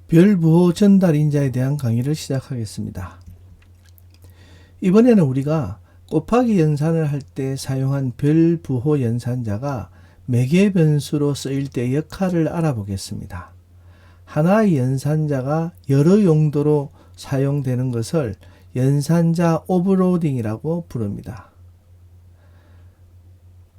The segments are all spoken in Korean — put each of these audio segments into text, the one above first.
별부호 전달 인자에 대한 강의를 시작하겠습니다. 이번에는 우리가 곱하기 연산을 할 때 사용한 별부호 연산자가 매개 변수로 쓰일 때 역할을 알아보겠습니다. 하나의 연산자가 여러 용도로 사용되는 것을 연산자 오버로딩이라고 부릅니다.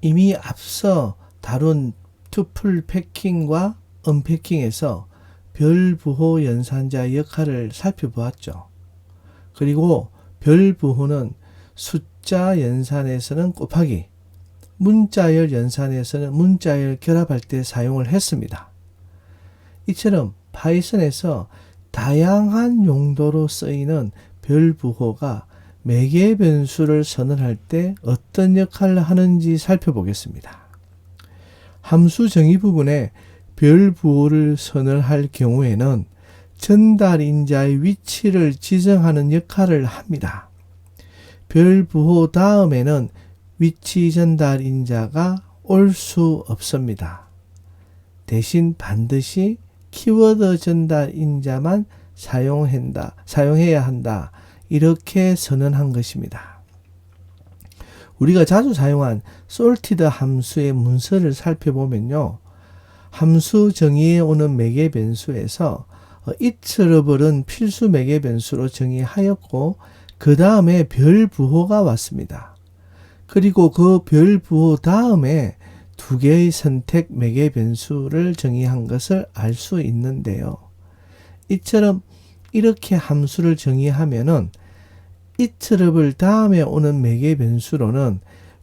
이미 앞서 다룬 투플 패킹과 언패킹에서 별부호 연산자 역할을 살펴보았죠. 그리고 별부호는 숫자 연산에서는 곱하기, 문자열 연산에서는 문자열 결합할 때 사용을 했습니다. 이처럼 파이썬에서 다양한 용도로 쓰이는 별부호가 매개 변수를 선언할 때 어떤 역할을 하는지 살펴보겠습니다. 함수 정의 부분에 별부호를 선언할 경우에는 전달인자의 위치를 지정하는 역할을 합니다. 별부호 다음에는 위치 전달인자가 올 수 없습니다. 대신 반드시 키워드 전달인자만 사용해야 한다. 이렇게 선언한 것입니다. 우리가 자주 사용한 sorted 함수의 문서를 살펴보면요. 함수 정의에 오는 매개 변수에서 itterable은 필수 매개 변수로 정의하였고 그 다음에 별부호가 왔습니다. 그리고 그 별부호 다음에 두 개의 선택 매개 변수를 정의한 것을 알 수 있는데요. 이처럼 이렇게 함수를 정의하면은 itterable 다음에 오는 매개 변수로는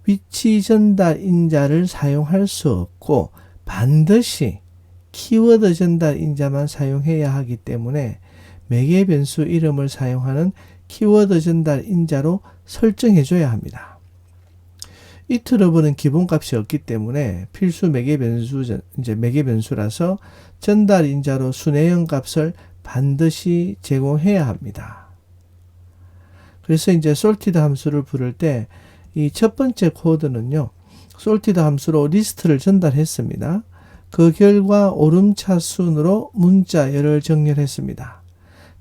위치 전달 인자를 사용할 수 없고 반드시 키워드 전달 인자만 사용해야 하기 때문에 매개 변수 이름을 사용하는 키워드 전달 인자로 설정해 줘야 합니다. itterable은 기본값이 없기 때문에 필수 매개 변수라서 전달 인자로 순회형 값을 반드시 제공해야 합니다. 그래서 이제 sorted 함수를 부를 때 이 첫 번째 코드는요. sorted 함수로 리스트를 전달했습니다. 그 결과 오름차순으로 문자열을 정렬했습니다.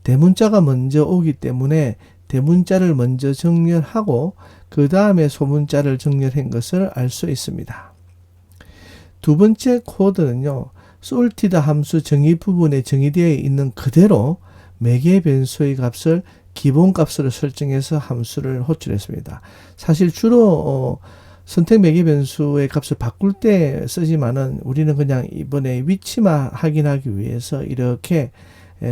대문자가 먼저 오기 때문에 대문자를 먼저 정렬하고 그 다음에 소문자를 정렬한 것을 알 수 있습니다. 두 번째 코드는요. sorted 함수 정의 부분에 정의되어 있는 그대로 매개 변수의 값을 기본값으로 설정해서 함수를 호출했습니다. 사실 주로 선택 매개 변수의 값을 바꿀 때 쓰지만은 우리는 그냥 이번에 위치만 확인하기 위해서 이렇게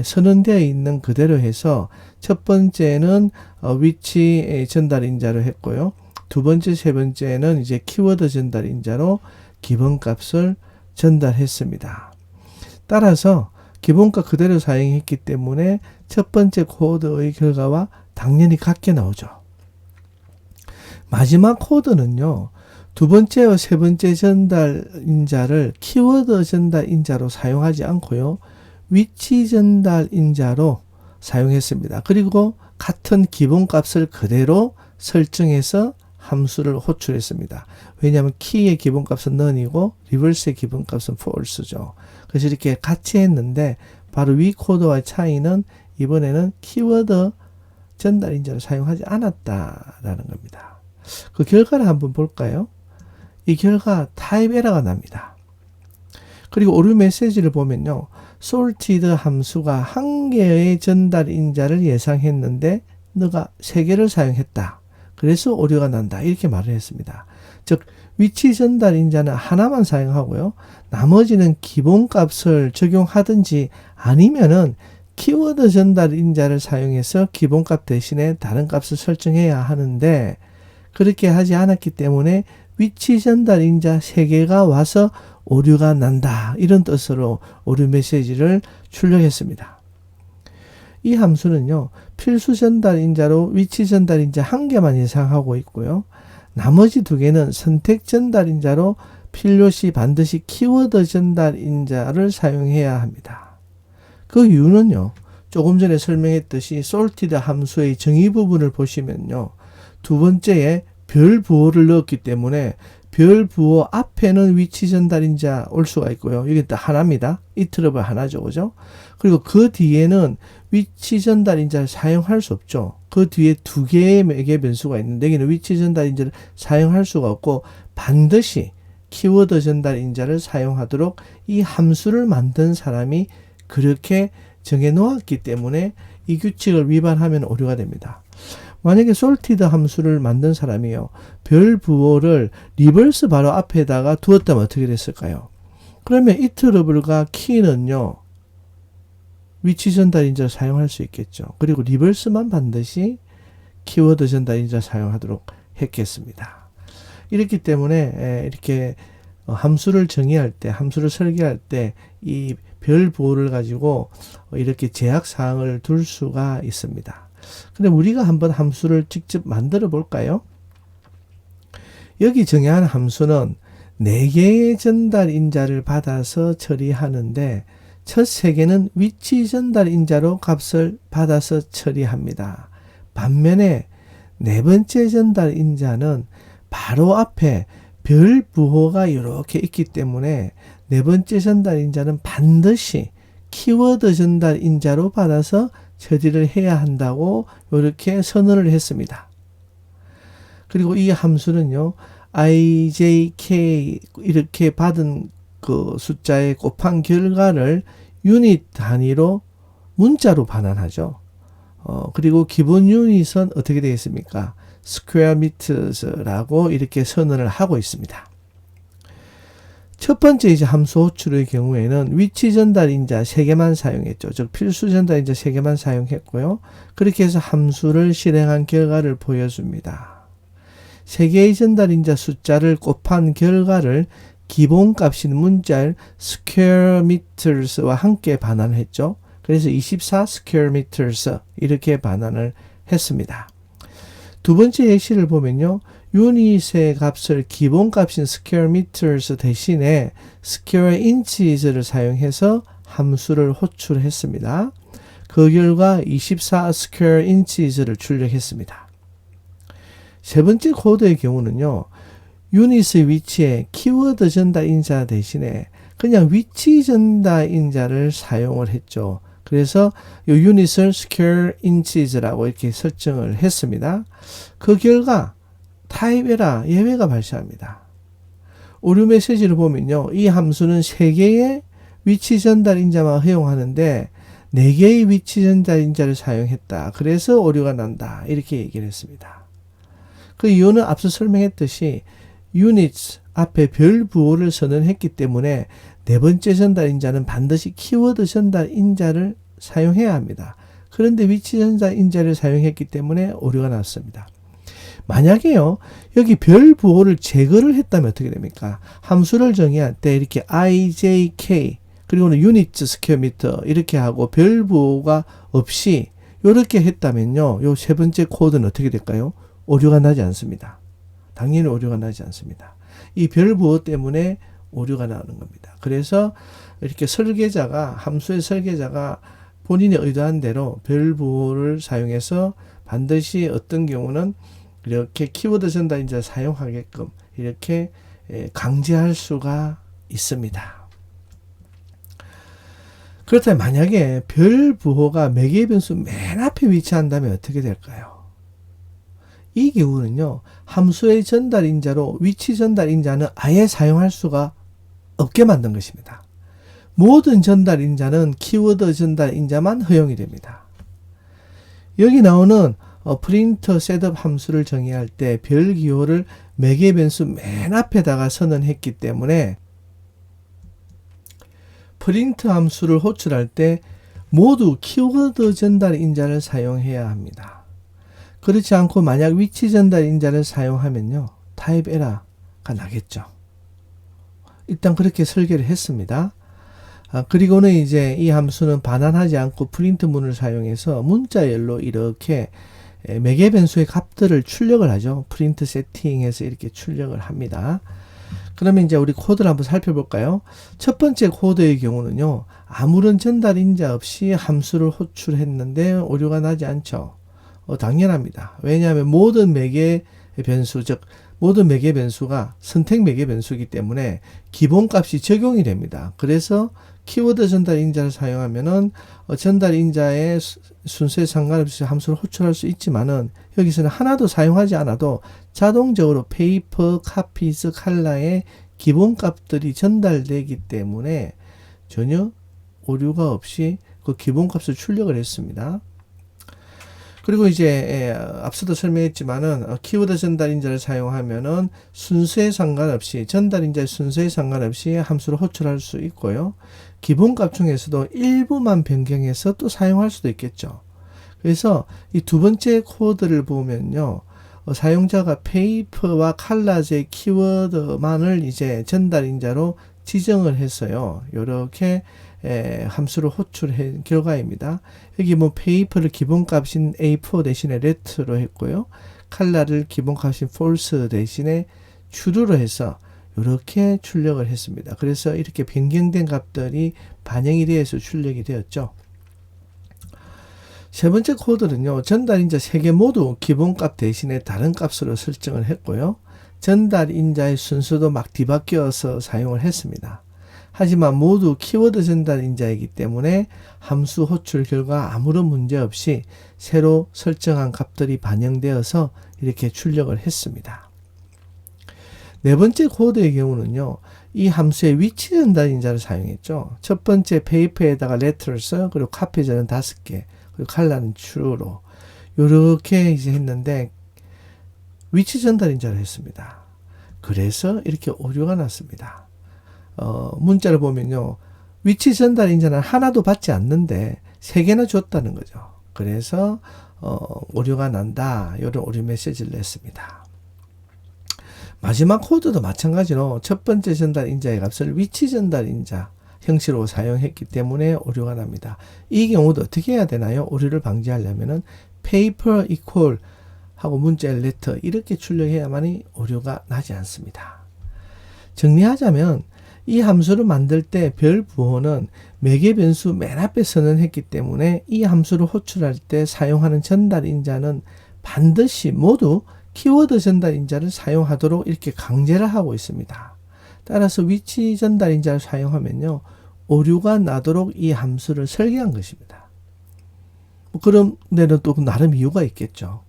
선언되어 있는 그대로 해서 첫 번째는 위치 전달 인자로 했고요. 두 번째, 세 번째는 이제 키워드 전달 인자로 기본값을 전달했습니다. 따라서 기본값 그대로 사용했기 때문에 첫 번째 코드의 결과와 당연히 같게 나오죠. 마지막 코드는요. 두 번째와 세 번째 전달 인자를 키워드 전달 인자로 사용하지 않고요. 위치 전달 인자로 사용했습니다. 그리고 같은 기본값을 그대로 설정해서 함수를 호출했습니다. 왜냐하면 키의 기본값은 none이고 리버스의 기본값은 false죠. 그래서 이렇게 같이 했는데 바로 위 코드와의 차이는 이번에는 키워드 전달 인자를 사용하지 않았다라는 겁니다. 그 결과를 한번 볼까요? 이 결과 타입 에러가 납니다. 그리고 오류 메시지를 보면요. sorted 함수가 한 개의 전달 인자를 예상했는데 너가 세 개를 사용했다. 그래서 오류가 난다. 이렇게 말을 했습니다. 즉 위치 전달 인자는 하나만 사용하고요. 나머지는 기본값을 적용하든지 아니면은 키워드 전달 인자를 사용해서 기본값 대신에 다른 값을 설정해야 하는데 그렇게 하지 않았기 때문에 위치 전달 인자 3개가 와서 오류가 난다. 이런 뜻으로 오류 메시지를 출력했습니다. 이 함수는요. 필수 전달 인자로 위치 전달 인자 1개만 예상하고 있고요. 나머지 2개는 선택 전달 인자로 필요시 반드시 키워드 전달 인자를 사용해야 합니다. 그 이유는요. 조금 전에 설명했듯이 sorted 함수의 정의 부분을 보시면요. 두 번째에 별부호를 넣었기 때문에 별 부호 앞에는 위치 전달인자 올 수가 있고요. 이게 또 하나입니다. 이트러블 하나죠. 그죠? 그리고 그 뒤에는 위치 전달인자를 사용할 수 없죠. 그 뒤에 두 개의 매개 변수가 있는데 여기는 위치 전달인자를 사용할 수가 없고 반드시 키워드 전달인자를 사용하도록 이 함수를 만든 사람이 그렇게 정해 놓았기 때문에 이 규칙을 위반하면 오류가 됩니다. 만약에 sorted 함수를 만든 사람이요. 별 부호를 리버스 바로 앞에다가 두었다면 어떻게 됐을까요? 그러면 iterables과 key는요. 위치 전달인자를 사용할 수 있겠죠. 그리고 리버스만 반드시 키워드 전달인자 사용하도록 했겠습니다. 이렇기 때문에 이렇게 함수를 정의할 때, 함수를 설계할 때 이 별 부호를 가지고 이렇게 제약 사항을 둘 수가 있습니다. 근데 우리가 한번 함수를 직접 만들어 볼까요? 여기 정의한 함수는 4개의 전달 인자를 받아서 처리하는데 첫 3개는 위치 전달 인자로 값을 받아서 처리합니다. 반면에 4번째 전달 인자는 바로 앞에 별 부호가 이렇게 있기 때문에 4번째 전달 인자는 반드시 키워드 전달 인자로 받아서 처리를 해야 한다고 이렇게 선언을 했습니다. 그리고 이 함수는요, ijk 이렇게 받은 그 숫자에 곱한 결과를 유닛 단위로 문자로 반환하죠. 그리고 기본 유닛은 어떻게 되겠습니까? square meters라고 이렇게 선언을 하고 있습니다. 첫 번째 이제 함수 호출의 경우에는 위치 전달 인자 3개만 사용했죠. 즉 필수 전달 인자 3개만 사용했고요. 그렇게 해서 함수를 실행한 결과를 보여줍니다. 3개의 전달 인자 숫자를 곱한 결과를 기본값인 문자일 square meters와 함께 반환했죠. 그래서 24 square meters 이렇게 반환을 했습니다. 두 번째 예시를 보면요. 유닛의 값을 기본값인 square meters 대신에 square inches를 사용해서 함수를 호출했습니다. 그 결과 24 square inches를 출력했습니다. 세 번째 코드의 경우는요. 유닛의 위치에 키워드 전달 인자 대신에 그냥 위치 전달 인자를 사용을 했죠. 그래서 이 유닛을 square inches라고 이렇게 설정을 했습니다. 그 결과 타입 에러 예외가 발생합니다. 오류 메시지를 보면요. 이 함수는 3개의 위치 전달 인자만 허용하는데 4개의 위치 전달 인자를 사용했다. 그래서 오류가 난다. 이렇게 얘기를 했습니다. 그 이유는 앞서 설명했듯이 units 앞에 별 부호를 선언했기 때문에 4번째 전달 인자는 반드시 키워드 전달 인자를 사용해야 합니다. 그런데 위치 전달 인자를 사용했기 때문에 오류가 났습니다. 만약에요, 여기 별 부호를 제거를 했다면 어떻게 됩니까? 함수를 정의할 때 이렇게 ijk, 그리고는 units square meter 이렇게 하고 별 부호가 없이 이렇게 했다면요, 요 세 번째 코드는 어떻게 될까요? 오류가 나지 않습니다. 당연히 오류가 나지 않습니다. 이 별 부호 때문에 오류가 나는 겁니다. 그래서 이렇게 설계자가, 함수의 설계자가 본인이 의도한 대로 별 부호를 사용해서 반드시 어떤 경우는 이렇게 키워드 전달 인자를 사용하게끔 이렇게 강제할 수가 있습니다. 그렇다면 만약에 별 부호가 매개 변수 맨 앞에 위치한다면 어떻게 될까요? 이 경우는요, 함수의 전달 인자로 위치 전달 인자는 아예 사용할 수가 없게 만든 것입니다. 모든 전달 인자는 키워드 전달 인자만 허용이 됩니다. 여기 나오는 print setup 함수를 정의할 때 별 기호를 매개 변수 맨 앞에다가 선언했기 때문에 print 함수를 호출할 때 모두 키워드 전달 인자를 사용해야 합니다. 그렇지 않고 만약 위치 전달 인자를 사용하면요, 타입 에러가 나겠죠. 일단 그렇게 설계를 했습니다. 그리고는 이제 이 함수는 반환하지 않고 프린트 문을 사용해서 문자열로 이렇게 매개 변수의 값들을 출력을 하죠. 프린트 세팅에서 이렇게 출력을 합니다. 그러면 이제 우리 코드를 한번 살펴볼까요? 첫 번째 코드의 경우는요, 아무런 전달 인자 없이 함수를 호출했는데 오류가 나지 않죠. 당연합니다. 왜냐하면 모든 매개 변수, 즉 모든 매개 변수가 선택 매개 변수이기 때문에 기본값이 적용이 됩니다. 그래서 키워드 전달 인자를 사용하면은 전달 인자의 순서에 상관없이 함수를 호출할 수 있지만은 여기서는 하나도 사용하지 않아도 자동적으로 페이퍼, 카피스, 칼라의 기본값들이 전달되기 때문에 전혀 오류가 없이 그 기본값을 출력을 했습니다. 그리고 이제 앞서도 설명했지만은 키워드 전달 인자를 사용하면은 순서에 상관없이 전달 인자의 순서에 상관없이 함수를 호출할 수 있고요. 기본값 중에서도 일부만 변경해서 또 사용할 수도 있겠죠. 그래서 이 두 번째 코드를 보면요. 사용자가 페이퍼와 칼라즈의 키워드만을 이제 전달 인자로 지정을 했어요. 이렇게 함수를 호출한 결과입니다. 여기 뭐 페이퍼를 기본값인 A4 대신에 let로 했고요. 칼라를 기본값인 false 대신에 true로 해서 이렇게 출력을 했습니다. 그래서 이렇게 변경된 값들이 반영이 되어서 출력이 되었죠. 세 번째 코드는요. 전달 인자 3개 모두 기본값 대신에 다른 값으로 설정을 했고요. 전달 인자의 순서도 막 뒤바뀌어서 사용을 했습니다. 하지만 모두 키워드 전달 인자이기 때문에 함수 호출 결과 아무런 문제 없이 새로 설정한 값들이 반영되어서 이렇게 출력을 했습니다. 네 번째 코드의 경우는요. 이 함수의 위치 전달 인자를 사용했죠. 첫 번째 페이퍼에다가 letters 그리고 카피저는 5개 그리고 칼라는 true로 이렇게 이제 했는데 위치 전달 인자를 했습니다. 그래서 이렇게 오류가 났습니다. 문자를 보면요. 위치 전달 인자는 하나도 받지 않는데 3개나 줬다는 거죠. 그래서 오류가 난다. 이런 오류 메시지를 냈습니다. 마지막 코드도 마찬가지로 첫 번째 전달 인자의 값을 위치 전달 인자 형식으로 사용했기 때문에 오류가 납니다. 이 경우도 어떻게 해야 되나요? 오류를 방지하려면은 paper equal 하고 문자의 letter 이렇게 출력해야만이 오류가 나지 않습니다. 정리하자면 이 함수를 만들 때 별 부호는 매개 변수 맨 앞에 선언했기 때문에 이 함수를 호출할 때 사용하는 전달 인자는 반드시 모두 키워드 전달 인자를 사용하도록 이렇게 강제를 하고 있습니다. 따라서 위치 전달 인자를 사용하면요. 오류가 나도록 이 함수를 설계한 것입니다. 그런 데는 또 나름 이유가 있겠죠.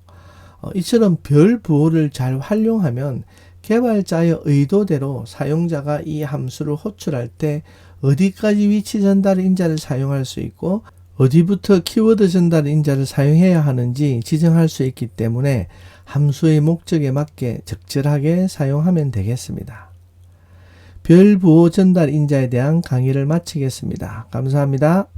이처럼 별 부호를 잘 활용하면 개발자의 의도대로 사용자가 이 함수를 호출할 때 어디까지 위치 전달 인자를 사용할 수 있고 어디부터 키워드 전달 인자를 사용해야 하는지 지정할 수 있기 때문에 함수의 목적에 맞게 적절하게 사용하면 되겠습니다. 별 부호 전달 인자에 대한 강의를 마치겠습니다. 감사합니다.